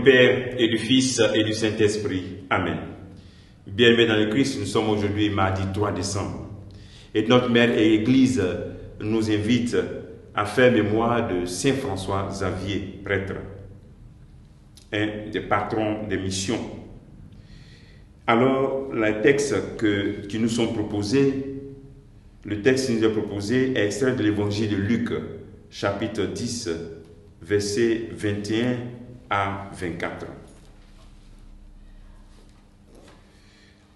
Père et du Fils et du Saint-Esprit. Amen. Bien-aimés dans le Christ, nous sommes aujourd'hui mardi 3 décembre. Et notre Mère et Église nous invite à faire mémoire de Saint François Xavier, prêtre, un des patrons des missions. Alors, les textes qui nous sont proposés, le texte qui nous est proposé est extrait de l'évangile de Luc, chapitre 10, versets 21 à 24.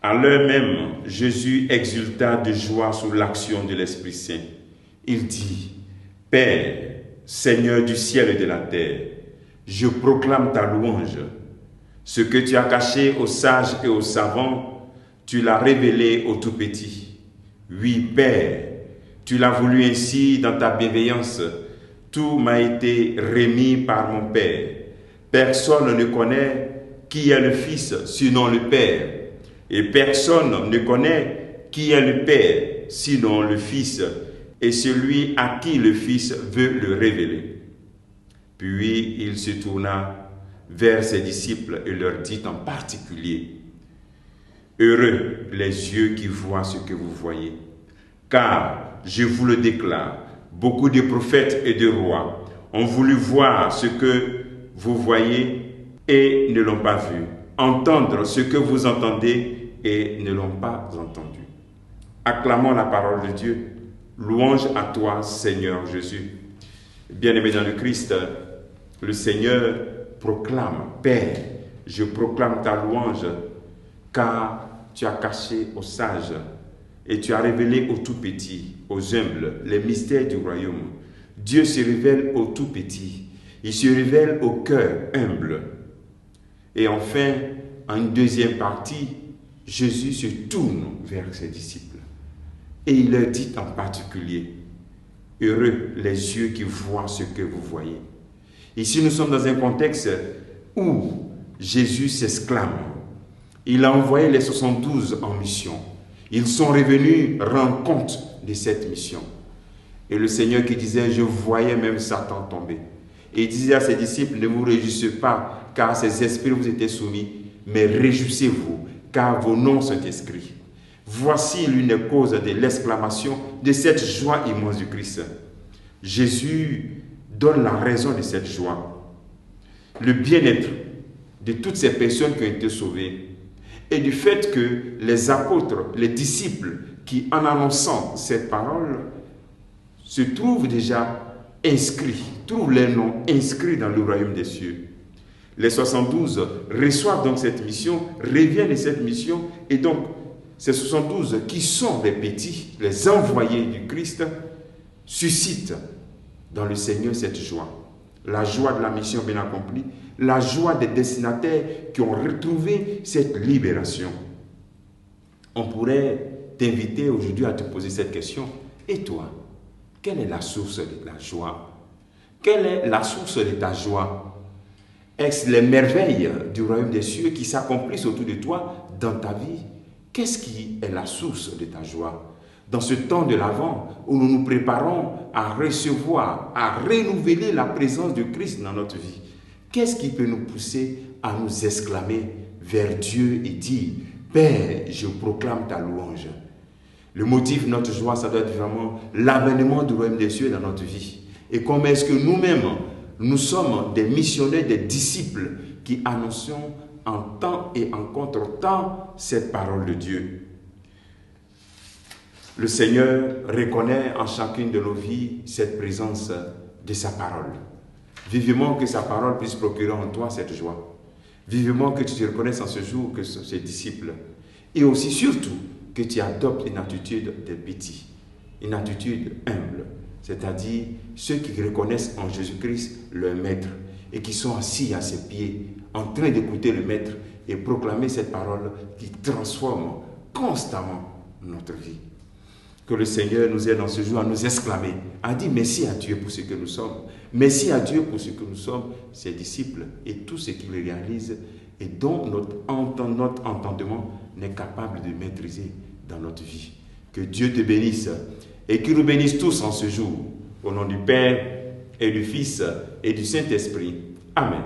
À l'heure même, Jésus exulta de joie sous l'action de l'Esprit Saint. Il dit, « Père, Seigneur du ciel et de la terre, je proclame ta louange. Ce que tu as caché aux sages et aux savants, tu l'as révélé aux tout-petits. Oui, Père, tu l'as voulu ainsi dans ta bienveillance. Tout m'a été remis par mon Père. Personne ne connaît qui est le Fils sinon le Père. Et personne ne connaît qui est le Père sinon le Fils et celui à qui le Fils veut le révéler. » Puis il se tourna vers ses disciples et leur dit en particulier, « Heureux les yeux qui voient ce que vous voyez, car, je vous le déclare, beaucoup de prophètes et de rois ont voulu voir ce que vous voyez et ne l'ont pas vu, entendre ce que vous entendez et ne l'ont pas entendu. » Acclamons la parole de Dieu. Louange à toi, Seigneur Jésus. Bien-aimé dans le Christ, le Seigneur proclame, « Père, je proclame ta louange, car tu as caché aux sages et tu as révélé aux tout-petits, aux humbles, les mystères du royaume. » Dieu se révèle aux tout-petits. Il se révèle au cœur humble. Et enfin, en une deuxième partie, Jésus se tourne vers ses disciples. Et il leur dit en particulier, « Heureux les yeux qui voient ce que vous voyez. » Ici, nous sommes dans un contexte où Jésus s'exclame. Il a envoyé les 72 en mission. Ils sont revenus rendre compte de cette mission. Et le Seigneur qui disait, « Je voyais même Satan tomber. » Et il disait à ses disciples, « Ne vous réjouissez pas, car ces esprits vous étaient soumis, mais réjouissez-vous, car vos noms sont inscrits. » Voici l'une des causes de l'exclamation de cette joie immense du Christ. Jésus donne la raison de cette joie. Le bien-être de toutes ces personnes qui ont été sauvées et du fait que les apôtres, les disciples qui, en annonçant cette parole, se trouvent déjà inscrits, trouvent les noms inscrits dans le royaume des cieux. Les 72 reçoivent donc cette mission, reviennent de cette mission, et donc ces 72 qui sont les petits, les envoyés du Christ, suscitent dans le Seigneur cette joie. La joie de la mission bien accomplie, la joie des destinataires qui ont retrouvé cette libération. On pourrait t'inviter aujourd'hui à te poser cette question. Et toi, quelle est la source de la joie? Quelle est la source de ta joie? Est-ce les merveilles du royaume des cieux qui s'accomplissent autour de toi dans ta vie? Qu'est-ce qui est la source de ta joie? Dans ce temps de l'Avent où nous nous préparons à recevoir, à renouveler la présence de Christ dans notre vie, qu'est-ce qui peut nous pousser à nous exclamer vers Dieu et dire « Père, je proclame ta louange ». Le motif de notre joie, ça doit être vraiment l'avènement du royaume des cieux dans notre vie. Et comment est-ce que nous-mêmes, nous sommes des missionnaires, des disciples qui annonçons en temps et en contre-temps cette parole de Dieu. Le Seigneur reconnaît en chacune de nos vies cette présence de sa parole. Vivement que sa parole puisse procurer en toi cette joie. Vivement que tu te reconnaisses en ce jour que ce sont ses disciples. Et aussi, surtout, que tu adoptes une attitude des petits, une attitude humble, c'est-à-dire ceux qui reconnaissent en Jésus-Christ leur maître et qui sont assis à ses pieds, en train d'écouter le maître et proclamer cette parole qui transforme constamment notre vie. Que le Seigneur nous aide dans ce jour à nous exclamer, à dire merci à Dieu pour ce que nous sommes. Merci à Dieu pour ce que nous sommes, ses disciples, et tout ce qu'il réalise et dont notre entendement n'est capable de maîtriser dans notre vie. Que Dieu te bénisse et qu'il nous bénisse tous en ce jour. Au nom du Père et du Fils et du Saint-Esprit. Amen.